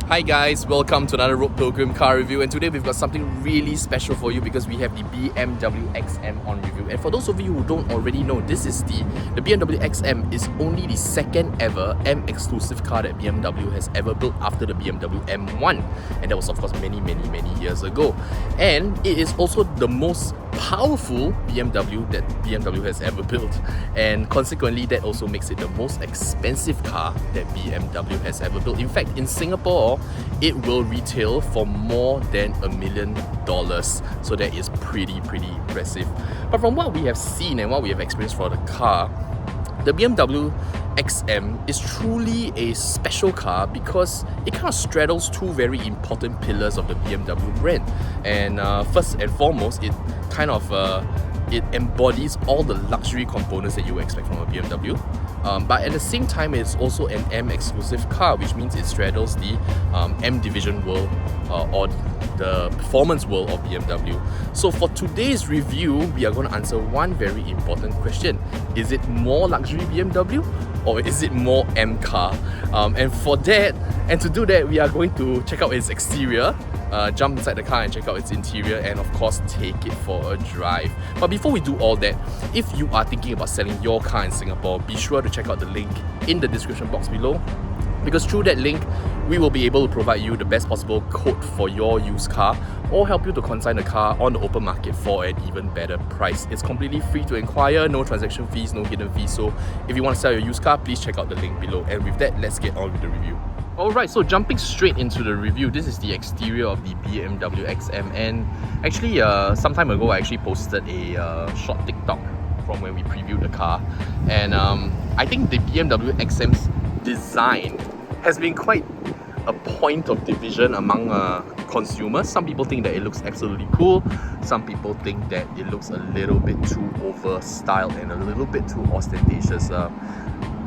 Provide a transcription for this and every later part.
Hi guys, welcome to another Road Pilgrim car review, and today we've got something really special for you because we have the BMW XM on review. And for those of you who don't already know, this is the BMW XM is only the second ever M exclusive car that BMW has ever built after the BMW M1, and that was of course many years ago. And it is also the most powerful BMW that BMW has ever built, and consequently that also makes it the most expensive car that BMW has ever built. In fact, in Singapore it will retail for more than $1 million, so that is pretty impressive. But from what we have seen and what we have experienced for the car, the BMW XM is truly a special car because it kind of straddles two very important pillars of the BMW brand. And first and foremost, it kind of it embodies all the luxury components that you would expect from a BMW. But at the same time, it's also an M exclusive car, which means it straddles the M division world or the performance world of BMW. So for today's review, we are going to answer one very important question. Is it more luxury BMW or is it more M car? And for that, and to do that, we are going to check out its exterior, jump inside the car and check out its interior, and of course take it for a drive. But before we do all that, if you are thinking about selling your car in Singapore, be sure to check out the link in the description box below, because through that link we will be able to provide you the best possible quote for your used car or help you to consign the car on the open market for an even better price. It's completely free to inquire, no transaction fees, no hidden fees. So if you want to sell your used car, please check out the link below. And with that, let's get on with the review. Alright, so jumping straight into the review, this is the exterior of the BMW XM. And actually, some time ago I actually posted a short TikTok from when we previewed the car. And I think the BMW XM's design has been quite a point of division among consumers. Some people think that it looks absolutely cool. Some people think that it looks a little bit too over styled and a little bit too ostentatious.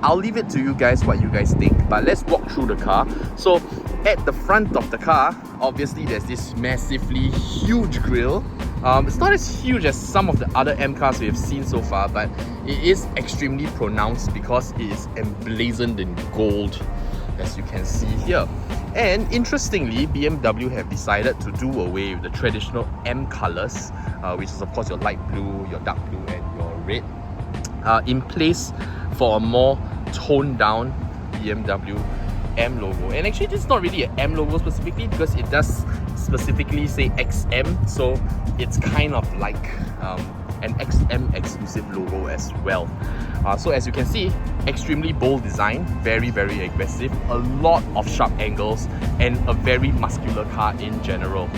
I'll leave it to you guys what you guys think, but let's walk through the car. So at the front of the car, obviously there's this massively huge grille. It's not as huge as some of the other M cars we have seen so far, but it is extremely pronounced because it is emblazoned in gold, as you can see here. And interestingly, BMW have decided to do away with the traditional M colors, which is of course your light blue, your dark blue and your red, in place for a more toned down BMW M logo. And actually this is not really an M logo specifically, because it does specifically say XM, so it's kind of like an XM exclusive logo as well. So as you can see, extremely bold design, very aggressive, a lot of sharp angles, and a very muscular car in general.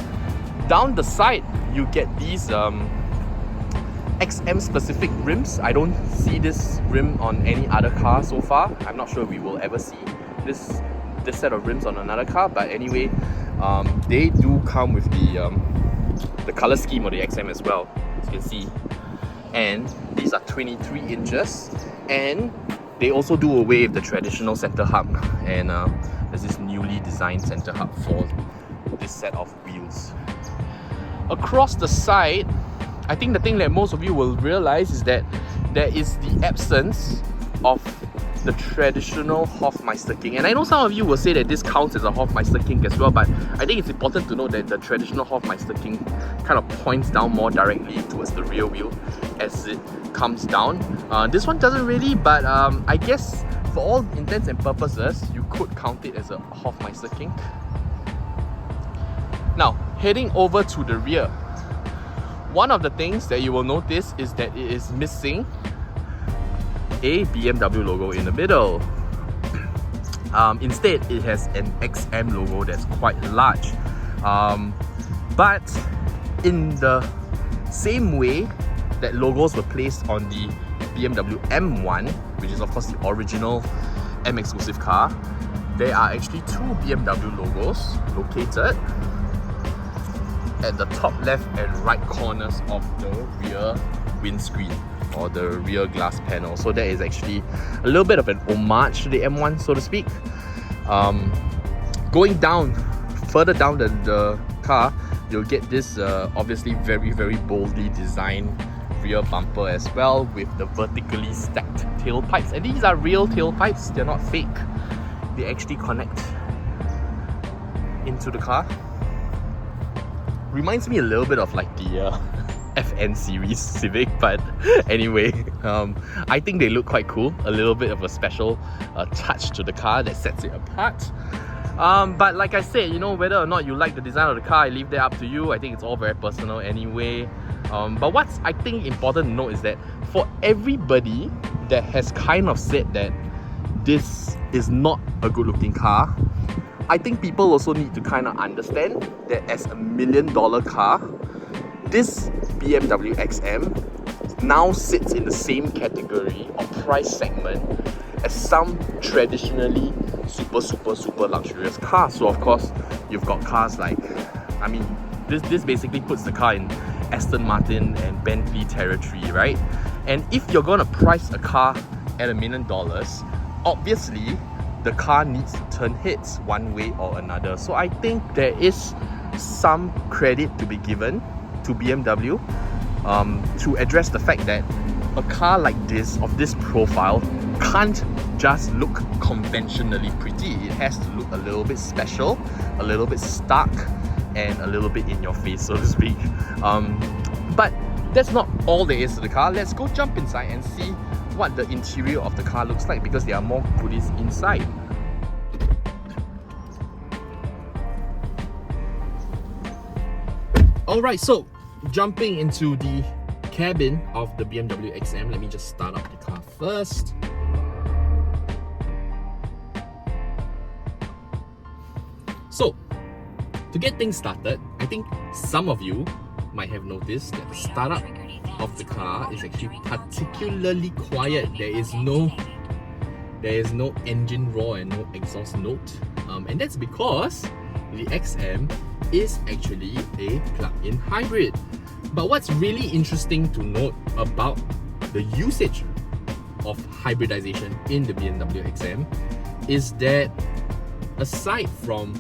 Down the side, you get these XM specific rims. I don't see this rim on any other car so far. I'm not sure we will ever see this set of rims on another car, but anyway, they do come with the color scheme of the XM as well, as you can see. And these are 23 inches, and they also do away with the traditional center hub, and there's this newly designed center hub for this set of wheels. Across the side, I think the thing that most of you will realize is that there is the absence of the traditional Hofmeister King. And I know some of you will say that this counts as a Hofmeister King as well, but I think it's important to note that the traditional Hofmeister King kind of points down more directly towards the rear wheel as it comes down. This one doesn't really, but I guess for all intents and purposes, you could count it as a Hofmeister King. Now, heading over to the rear, one of the things that you will notice is that it is missing a BMW logo in the middle. Instead, it has an XM logo that's quite large. But in the same way that logos were placed on the BMW M1, which is of course the original M exclusive car, there are actually two BMW logos located at the top left and right corners of the rear windscreen or the rear glass panel. So that is actually a little bit of an homage to the M1, so to speak. Going down, further down the car, you'll get this obviously very boldly designed rear bumper as well, with the vertically stacked tailpipes. And these are real tailpipes, they're not fake. They actually connect into the car. Reminds me a little bit of like the FN series Civic, but anyway, I think they look quite cool. A little bit of a special touch to the car that sets it apart. But like I said, you know, whether or not you like the design of the car, I leave that up to you. I think it's all very personal anyway. But what's I think important to note is that for everybody that has kind of said that this is not a good looking car, I think people also need to kind of understand that as $1 million car, this BMW XM now sits in the same category or price segment as some traditionally super luxurious cars. So of course, you've got cars like, I mean, this basically puts the car in Aston Martin and Bentley territory, right? And if you're gonna price a car at $1 million, obviously the car needs to turn heads one way or another. So I think there is some credit to be given to BMW to address the fact that a car like this, of this profile, can't just look conventionally pretty. It has to look a little bit special, a little bit stark, and a little bit in your face, so to speak. But that's not all there is to the car. Let's go jump inside and see what the interior of the car looks like, because there are more goodies inside. Alright, so jumping into the cabin of the BMW XM, let me just start up the car first. So, to get things started, I think some of you might have noticed that the startup of the car is actually particularly quiet. There is no engine roar and no exhaust note, and that's because the XM is actually a plug-in hybrid. But what's really interesting to note about the usage of hybridization in the BMW XM is that aside from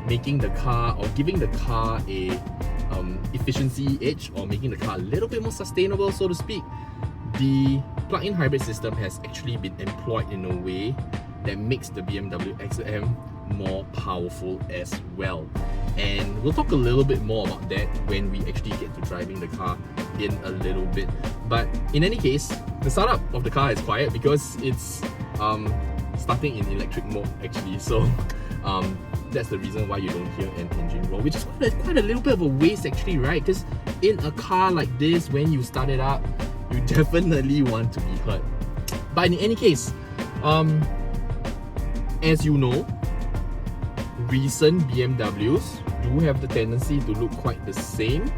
making the car or giving the car a efficiency edge or making the car a little bit more sustainable, so to speak, the plug-in hybrid system has actually been employed in a way that makes the BMW XM more powerful as well. And we'll talk a little bit more about that when we actually get to driving the car in a little bit. But in any case, the startup of the car is quiet because it's starting in electric mode actually. So that's the reason why you don't hear an engine roar, which is quite a little bit of a waste actually, right? Because in a car like this, when you start it up, you definitely want to be heard. But in any case, as you know, recent BMWs do have the tendency to look quite the same,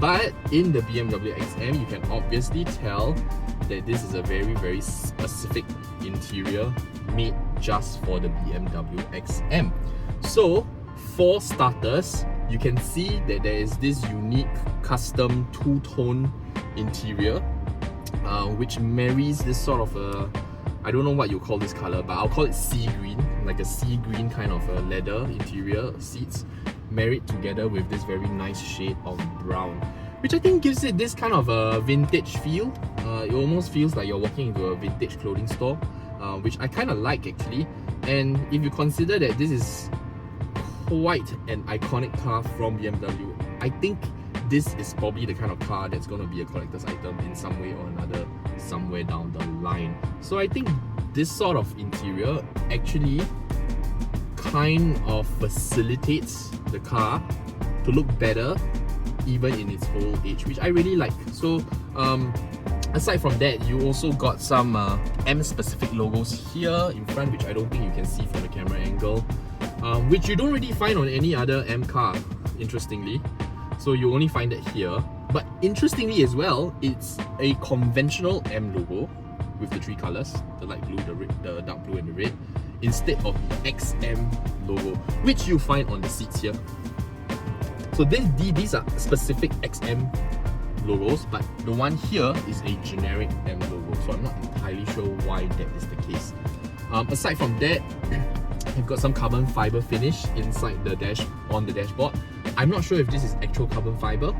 but in the BMW XM, you can obviously tell that this is a very specific interior made just for the BMW XM. So for starters, you can see that there is this unique custom two-tone interior, which marries this sort of a, I don't know what you call this color, but I'll call it sea green, like a sea green kind of a leather interior seats, married together with this very nice shade of brown, which I think gives it this kind of a vintage feel. It almost feels like you're walking into a vintage clothing store, which I kind of like actually. And if you consider that this is quite an iconic car from BMW, I think this is probably the kind of car that's going to be a collector's item in some way or another somewhere down the line. So I think this sort of interior actually kind of facilitates the car to look better even in its old age, which I really like. So aside from that, you also got some M specific logos here in front, which I don't think you can see from the camera angle, which you don't really find on any other M car, interestingly. So you only find it here. But interestingly as well, it's a conventional M logo with the three colors, the light blue, the red, the dark blue and the red, instead of the XM logo, which you find on the seats here. So these are specific XM logos, but the one here is a generic M logo, so I'm not entirely sure why that is the case. Aside from that, you've got some carbon fiber finish inside the on the dashboard. I'm not sure if this is actual carbon fiber,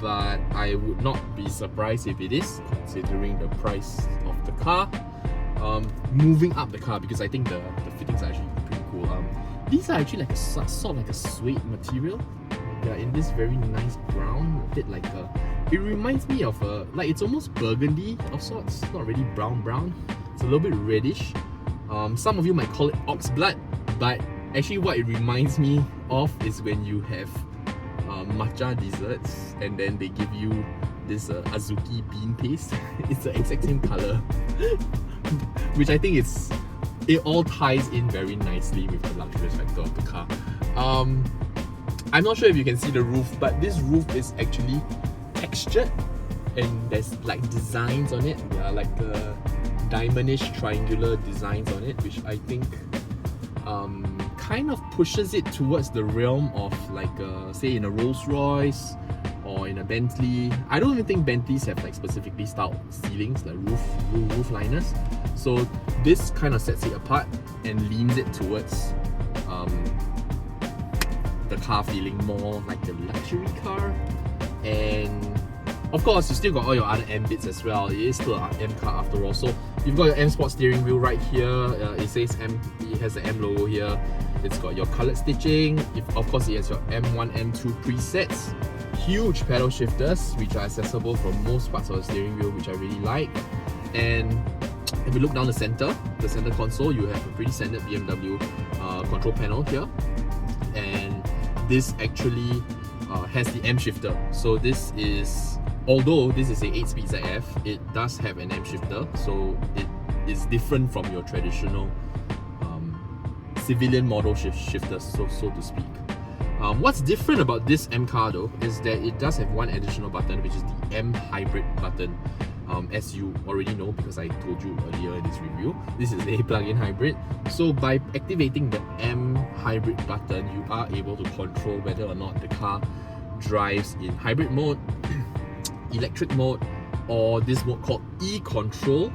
but I would not be surprised if it is, considering the price of the car. Moving up the car, because I think the fittings are actually pretty cool. These are actually like a sort of like a suede material. They're in this very nice brown, a bit like a. It reminds me of a it's almost burgundy of sorts. It's not really brown. It's a little bit reddish. Some of you might call it ox blood, but actually what it reminds me of is when you have matcha desserts and then they give you this azuki bean paste. It's the exact same color, which I think it all ties in very nicely with the luxurious factor of the car. I'm not sure if you can see the roof, but this roof is actually textured and there's like designs on it. There are like diamondish triangular designs on it, which I think kind of pushes it towards the realm of like say in a Rolls Royce or in a Bentley. I don't even think Bentleys have like specifically styled ceilings, like roof liners. So this kind of sets it apart and leans it towards the car feeling more like a luxury car. And of course, you still got all your other M bits as well. It is still an M car after all. So you've got your M Sport steering wheel right here. It says M. It has the M logo here. It's got your coloured stitching. Of course, it has your M1, M2 presets. Huge pedal shifters, which are accessible from most parts of the steering wheel, which I really like. And if you look down the center console, you have a pretty standard BMW control panel here. And this actually has the M shifter. So this is, although this is a 8-speed ZF, it does have an M shifter, so it is different from your traditional civilian model shifter, so to speak. What's different about this M car though is that it does have one additional button, which is the M hybrid button. As you already know, because I told you earlier in this review, this is a plug-in hybrid. So by activating the M hybrid button, you are able to control whether or not the car drives in hybrid mode, electric mode, or this mode called e-control,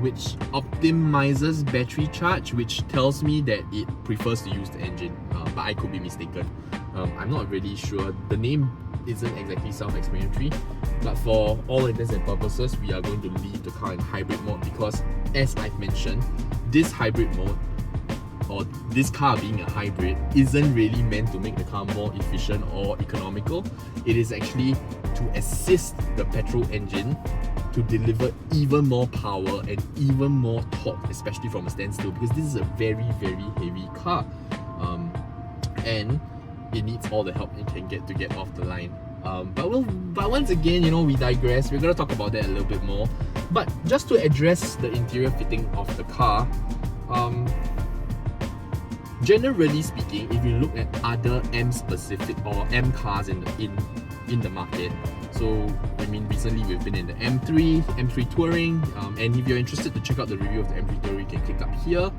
which optimizes battery charge, which tells me that it prefers to use the engine, but I could be mistaken. I'm not really sure. The name isn't exactly self-explanatory, but for all intents and purposes, we are going to leave the car in hybrid mode because, as I've mentioned, this hybrid mode, or this car being a hybrid, isn't really meant to make the car more efficient or economical. It is actually to assist the petrol engine to deliver even more power and even more torque, especially from a standstill, because this is a very heavy car, and it needs all the help it can get off the line. But once again, you know, we digress. We're gonna talk about that a little bit more. But just to address the interior fitting of the car, generally speaking, if you look at other M specific or M cars in the market, so I mean recently we've been in the M3 Touring, and if you're interested to check out the review of the M3 Touring, you can click up here.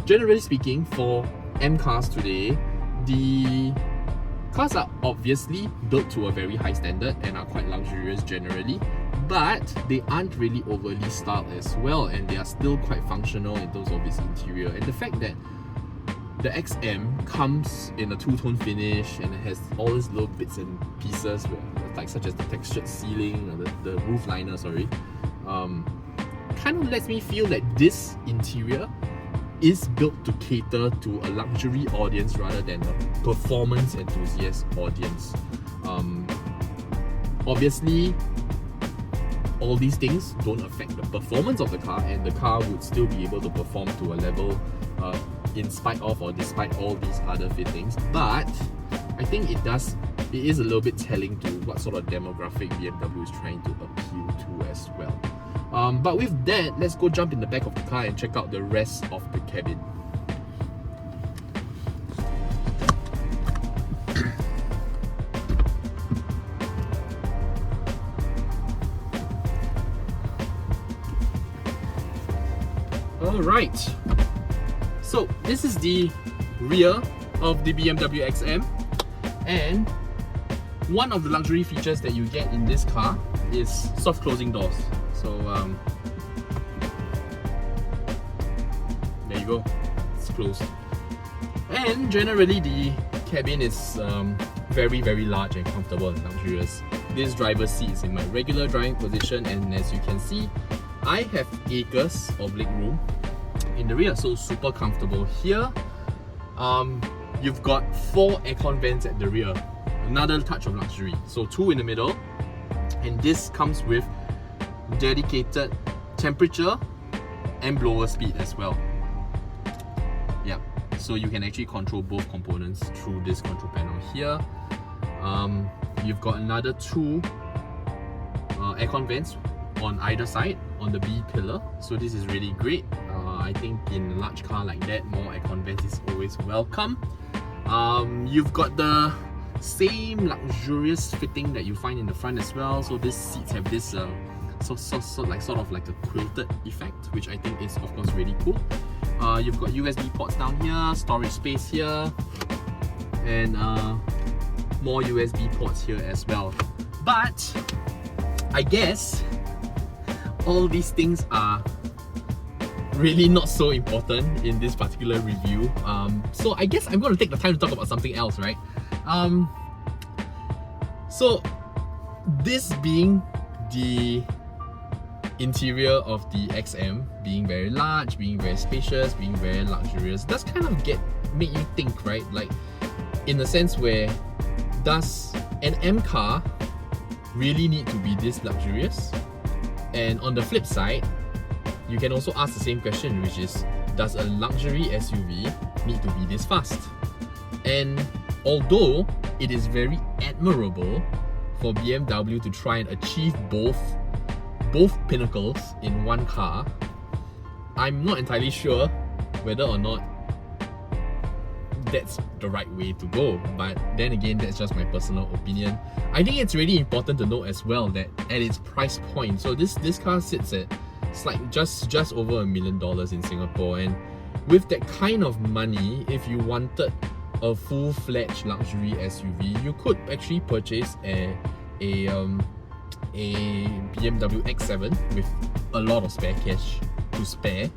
Generally speaking, for M cars today, the cars are obviously built to a very high standard and are quite luxurious generally, but they aren't really overly styled as well, and they are still quite functional in terms of its interior. And the fact that the XM comes in a two-tone finish and it has all these little bits and pieces, like such as the textured ceiling, or the roof liner, kind of lets me feel that this interior is built to cater to a luxury audience rather than a performance enthusiast audience. Obviously, all these things don't affect the performance of the car, and the car would still be able to perform to a level in spite of or despite all these other fittings. But I think it is a little bit telling to what sort of demographic BMW is trying to appeal to as well. But with that, let's go jump in the back of the car and check out the rest of the cabin. Alright, so this is the rear of the BMW XM, and one of the luxury features that you get in this car is soft closing doors. So there you go, it's closed. And generally the cabin is very large and comfortable and luxurious. This driver's seat is in my regular driving position, and as you can see, I have acres of leg room in the rear, so super comfortable here. You've got 4 aircon vents at the rear, another touch of luxury. So 2 in the middle, and this comes with dedicated temperature and blower speed as well. Yeah, so you can actually control both components through this control panel here. You've got another 2 aircon vents on either side on the B pillar, so this is really great. I think in a large car like that, more aircon vents is always welcome. You've got the same luxurious fitting that you find in the front as well. So these seats have this sort of like a quilted effect, which I think is of course really cool. You've got USB ports down here, storage space here, and more USB ports here as well. But I guess all these things are really not so important in this particular review. So I guess I'm going to take the time to talk about something else, right? So this being the interior of the XM, being very large, being very spacious, being very luxurious, does kind of make you think, right? Like, in the sense where, does an M car really need to be this luxurious? And on the flip side, you can also ask the same question, which is, does a luxury SUV need to be this fast? And although it is very admirable for BMW to try and achieve both pinnacles in one car, I'm not entirely sure whether or not that's the right way to go. But then again, that's just my personal opinion. I think it's really important to note as well that at its price point, so this car sits at just over $1 million in Singapore, and with that kind of money, if you wanted a full-fledged luxury SUV, you could actually purchase a BMW XM with a lot of spare cash to spare.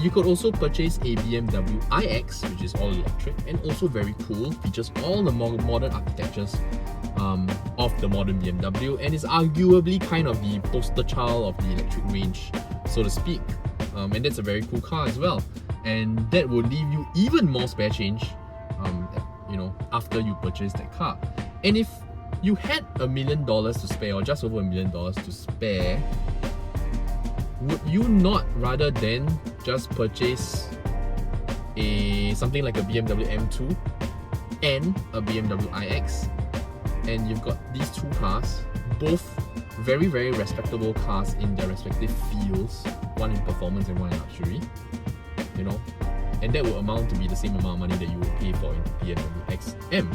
You could also purchase a BMW iX, which is all electric and also very cool, features all the modern architectures of the modern BMW, and is arguably kind of the poster child of the electric range, so to speak. And that's a very cool car as well, and that will leave you even more spare change, after you purchase that car. And if you had $1 million to spare, or just over $1 million to spare, would you not rather than just purchase something like a BMW M2 and a BMW iX, and you've got these 2 cars, both very, very respectable cars in their respective fields, one in performance and one in luxury, and that will amount to be the same amount of money that you would pay for a BMW XM.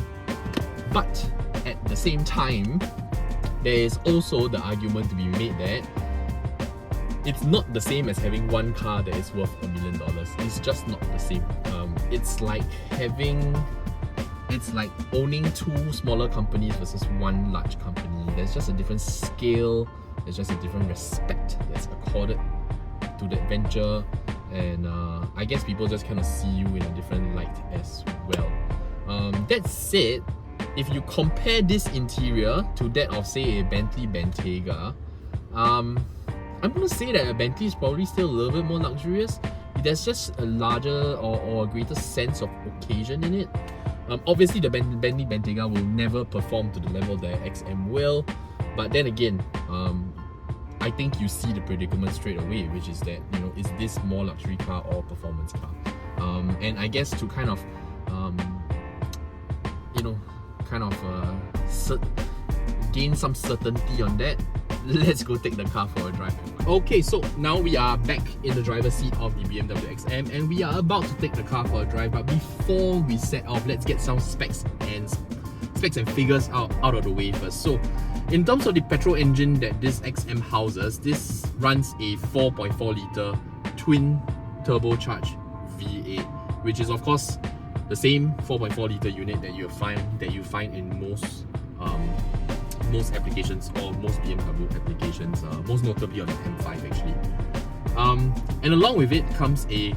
But at the same time, there is also the argument to be made that it's not the same as having one car that is worth $1 million. It's just not the same. It's like owning 2 smaller companies versus 1 large company. There's just a different scale, there's just a different respect that's accorded to that venture, and I guess people just kind of see you in a different light as well. That said, if you compare this interior to that of, say, a Bentley Bentayga, I'm going to say that a Bentley is probably still a little bit more luxurious. There's just a larger or a greater sense of occasion in it. Obviously, the Bentley Bentayga will never perform to the level that XM will, but then again, I think you see the predicament straight away, which is that, is this more luxury car or performance car? And I guess to kind of gain some certainty on that, let's go take the car for a drive. Okay, so now we are back in the driver's seat of the BMW XM, and we are about to take the car for a drive. But before we set off, let's get some specs and figures out of the way first. So in terms of the petrol engine that this XM houses, this runs a 4.4 litre twin turbocharged V8, which is of course the same 4.4 litre unit that you find in most applications, or most BMW applications, most notably on the M5 actually. And along with it comes a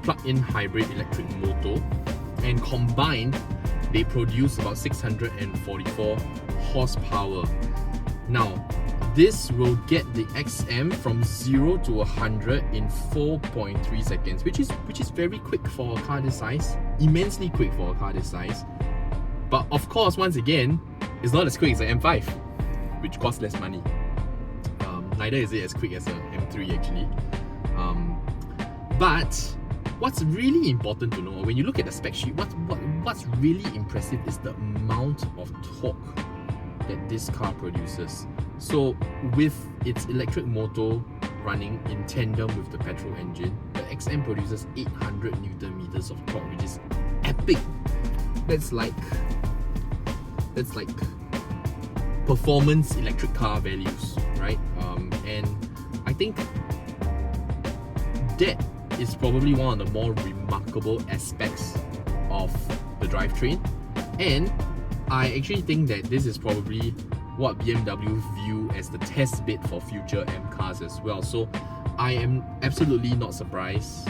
plug-in hybrid electric motor, and combined they produce about 644 horsepower. Now, this will get the XM from 0 to 100 in 4.3 seconds, which is very quick for a car this size. immensely quick for a car this size. But of course, once again, it's not as quick as an M5, which costs less money. Neither is it as quick as an M3 actually. But what's really important to know, when you look at the spec sheet, what's really impressive is the amount of torque that this car produces. So with its electric motor running in tandem with the petrol engine, the XM produces 800 Newton meters of torque, which is epic. That's like performance electric car values, right? And I think that is probably one of the more remarkable aspects of the drivetrain, and I actually think that this is probably what BMW view as the test bed for future M cars as well. So I am absolutely not surprised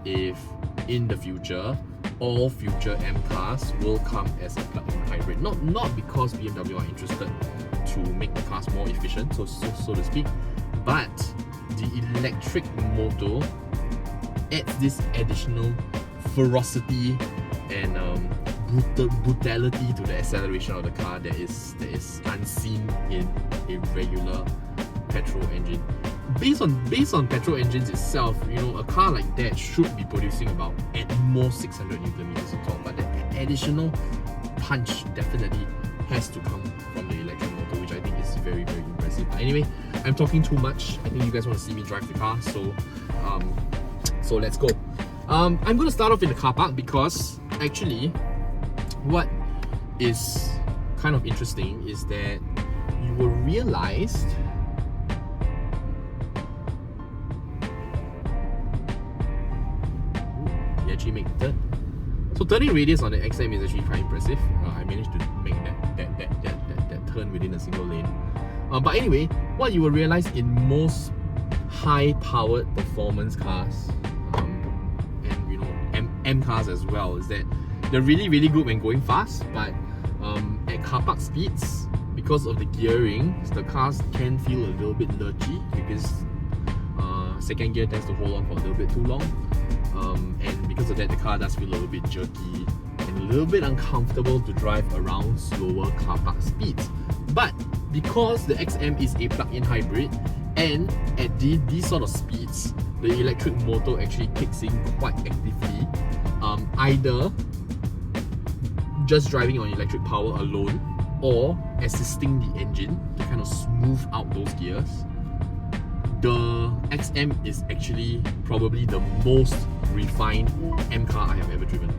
if in the future all future M cars will come as a plug-in hybrid. Not because BMW are interested to make the cars more efficient, so to speak, but the electric motor adds this additional ferocity and brutality to the acceleration of the car that is unseen in a regular petrol engine. Based on petrol engines itself, you know, a car like that should be producing about at most 600 Newton meters of torque, but that additional punch definitely has to come from the electric motor, which I think is very, very impressive. But anyway, I'm talking too much. I think you guys want to see me drive the car, so let's go. I'm going to start off in the car park because actually what is kind of interesting is that you will realize you actually make the turn. So turning radius on the XM is actually quite impressive. I managed to make that turn within a single lane. But anyway, what you will realize in most high-powered performance cars, and you know M cars as well, is that they're really, really good when going fast, but at car park speeds, because of the gearing, the cars can feel a little bit lurchy because second gear tends to hold on for a little bit too long, and because of that the car does feel a little bit jerky and a little bit uncomfortable to drive around slower car park speeds. But because the XM is a plug-in hybrid, and at these sort of speeds, the electric motor actually kicks in quite actively, either just driving on electric power alone or assisting the engine to kind of smooth out those gears. The XM is actually probably the most refined M car I have ever driven.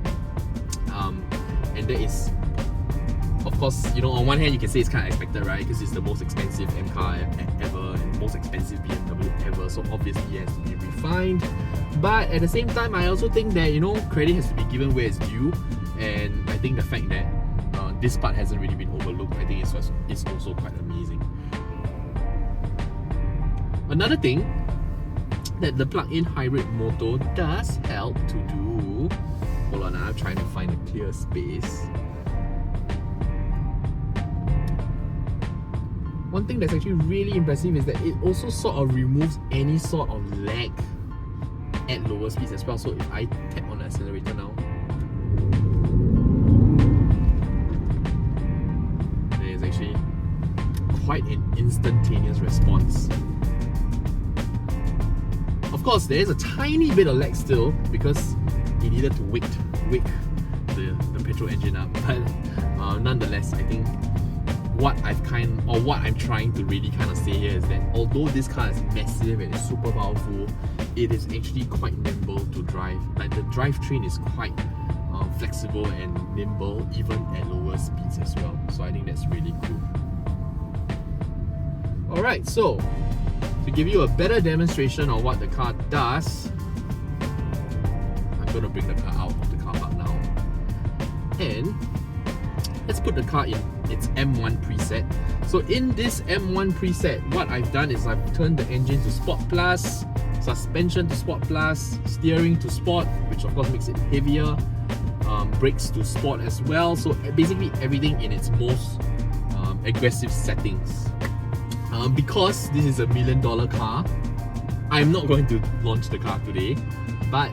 And that is, of course, you know, on one hand you can say it's kind of expected, right? Because it's the most expensive M car ever and most expensive BMW ever, so obviously it has to be refined. But at the same time, I also think that, you know, credit has to be given where it's due, and I think the fact that this part hasn't really been overlooked, I think it's also quite amazing. Another thing that the plug-in hybrid motor does help to do, hold on, I'm trying to find a clear space. One thing that's actually really impressive is that it also sort of removes any sort of lag at lower speeds as well. So if I tap on the accelerator now, there is actually quite an instantaneous response. Of course, there is a tiny bit of lag still because it needed to wake the petrol engine up, but nonetheless, I think what I'm trying to really kind of say here is that although this car is massive and it's super powerful, it is actually quite nimble to drive. Like the drivetrain is quite flexible and nimble even at lower speeds as well. So I think that's really cool. Alright, so to give you a better demonstration of what the car does, I'm going to bring the car out of the car park now. And let's put the car in its M1 preset. So in this M1 preset, what I've done is I've turned the engine to Sport Plus, suspension to Sport Plus, steering to Sport, which of course makes it heavier, brakes to Sport as well. So basically everything in its most aggressive settings. Because this is $1 million car, I'm not going to launch the car today, But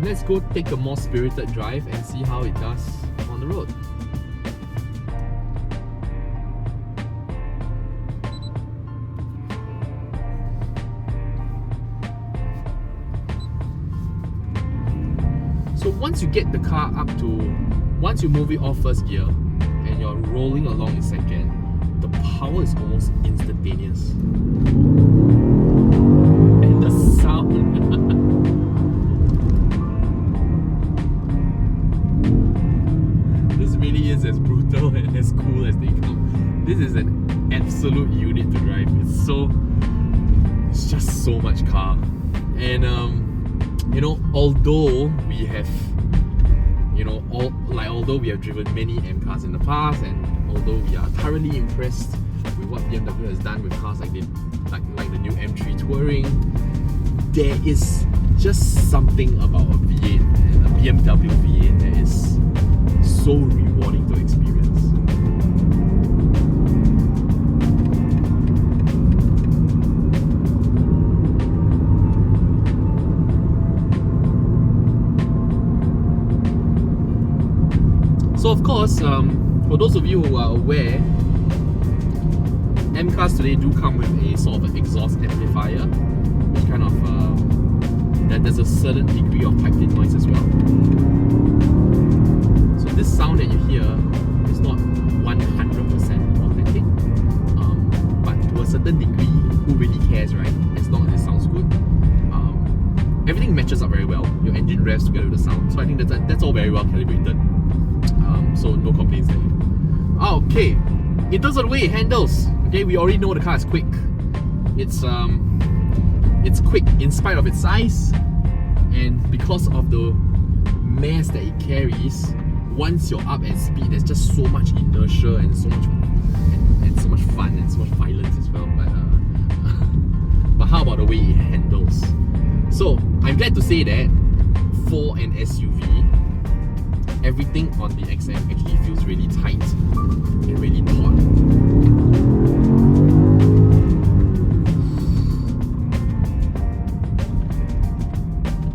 let's go take a more spirited drive and see how it does on the road. So once you get the car up to, once you move it off first gear and you're rolling along in second, the power is almost instantaneous. And the sound. This really is as brutal and as cool as they come. This is an absolute unit to drive. It's just so much car. And you know, although we have, you know, although we have driven many M cars in the past, and although we are thoroughly impressed with what BMW has done with cars like the new M3 Touring, there is just something about a V8, a BMW V8, that is so rewarding to experience. So of course, for those of you who are aware, M cars today do come with a sort of an exhaust amplifier, which kind of that there's a certain degree of piped-in noise as well. So this sound that you hear is not 100% authentic, but to a certain degree, who really cares, right? As long as it sounds good. Everything matches up very well. Your engine revs together with the sound, so I think that's all very well calibrated. So no complaints there. Okay, in terms of the way it handles, okay, we already know the car is quick. It's quick in spite of its size, and because of the mass that it carries. Once you're up at speed, there's just so much inertia and so much and so much fun and so much violence as well. But how about the way it handles? So I'm glad to say that for an SUV, everything on the XM actually feels really tight and really taut.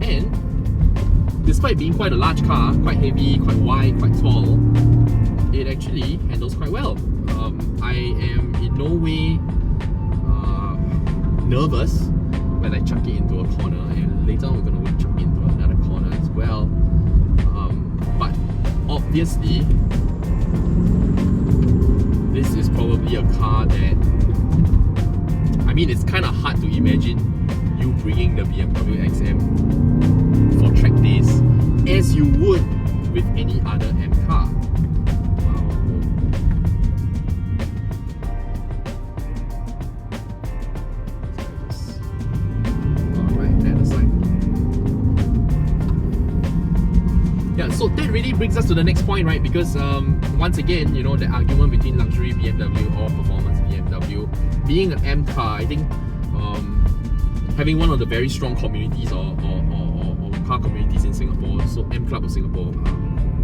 And despite being quite a large car, quite heavy, quite wide, quite tall, it actually handles quite well. I am in no way nervous when I chuck it into a corner, and later on we're going to chuck it into another corner as well. But obviously, this is probably a car that, I mean, it's kind of hard to imagine you bringing the BMW XM for track days as you would with any other M car. So that really brings us to the next point, right? Because once again, you know, the argument between luxury BMW or performance BMW, being an M car, I think having one of the very strong communities or car communities in Singapore, so M Club of Singapore,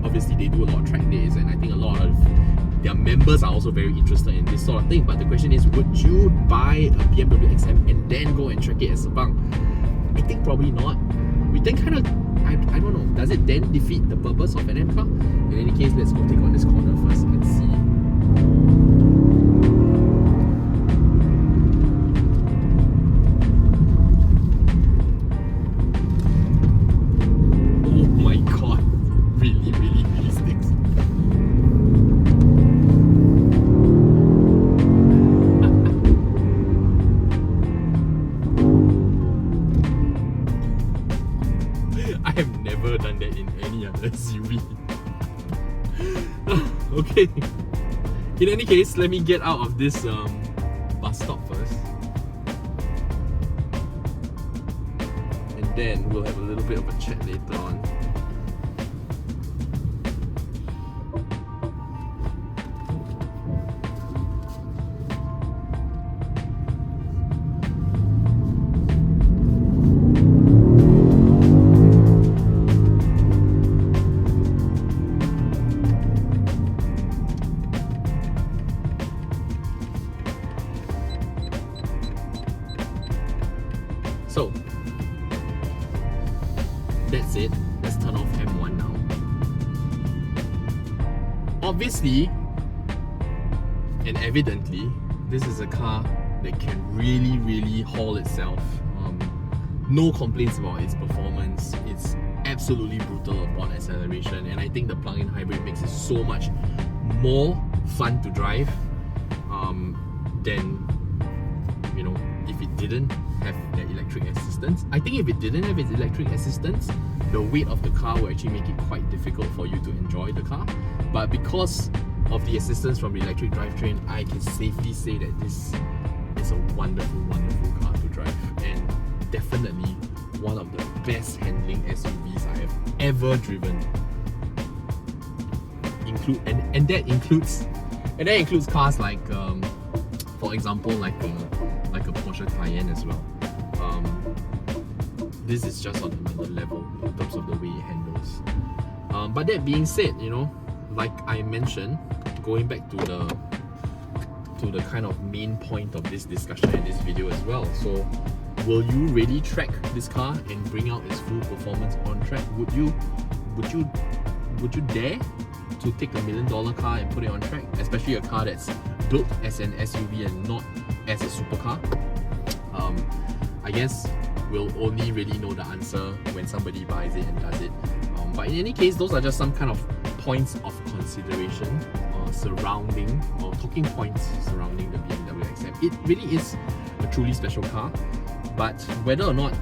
obviously they do a lot of track days, and I think a lot of their members are also very interested in this sort of thing. But the question is, would you buy a BMW XM and then go and track it at Sepang? I think probably not. We then kind of, I don't know, does it then defeat the purpose of an M car? In any case, let's go take on this corner first and see. Oh my god, really, really, really stinks. I have never done that in any other SUV. Okay. In any case, let me get out of this bus stop first. And then we'll have a little bit of a chat later on. So, obviously and evidently, this is a car that can really haul itself. No complaints about its performance. It's absolutely brutal upon acceleration, and I think the plug-in hybrid makes it so much more fun to drive than, you know, if it didn't have the electric assistance. I think if it didn't have its electric assistance, the weight of the car will actually make it quite difficult for you to enjoy the car. But because of the assistance from the electric drivetrain, I can safely say that this is a wonderful car to drive, and definitely one of the best handling SUVs I have ever driven. And that includes cars like, for example, like a Porsche Cayenne as well. This is just on another level in terms of the way it handles. But that being said, you know, like I mentioned, going back to the kind of main point of this discussion in this video as well. So, will you really track this car and bring out its full performance on track? Would you dare to take $1 million car and put it on track, especially a car that's built as an SUV and not as a supercar? I guess we'll only really know the answer when somebody buys it and does it. But in any case, those are just some kind of points of consideration surrounding, or talking points surrounding the BMW XM. It really is a truly special car, but whether or not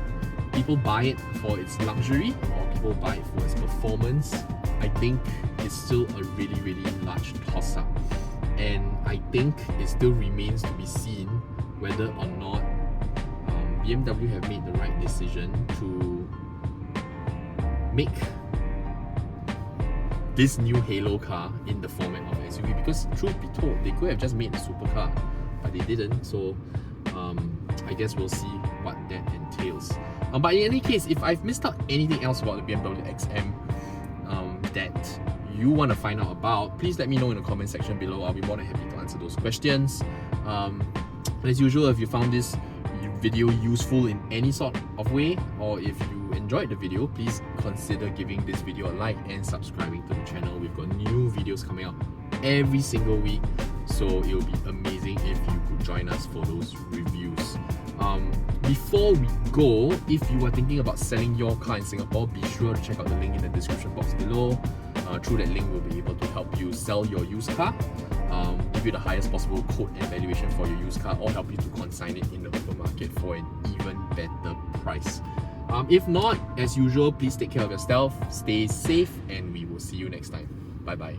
people buy it for its luxury or people buy it for its performance, I think it's still a really large toss-up. And I think it still remains to be seen whether or not BMW have made the right decision to make this new Halo car in the format of SUV, because truth be told, they could have just made a supercar, but they didn't. So I guess we'll see what that entails. But in any case, if I've missed out anything else about the BMW XM that you want to find out about, please let me know in the comment section below. I'll be more than happy to answer those questions. As usual, if you found this video useful in any sort of way, or if you enjoyed the video, please consider giving this video a like and subscribing to the channel. We've got new videos coming out every single week, so it will be amazing if you could join us for those reviews. Before we go, if you are thinking about selling your car in Singapore, be sure to check out the link in the description box below. Through that link, we'll be able to help you sell your used car, give you the highest possible quote and valuation for your used car, or help you to consign it in the open market for an even better price. If not, as usual, please take care of yourself, stay safe, and we will see you next time. Bye bye.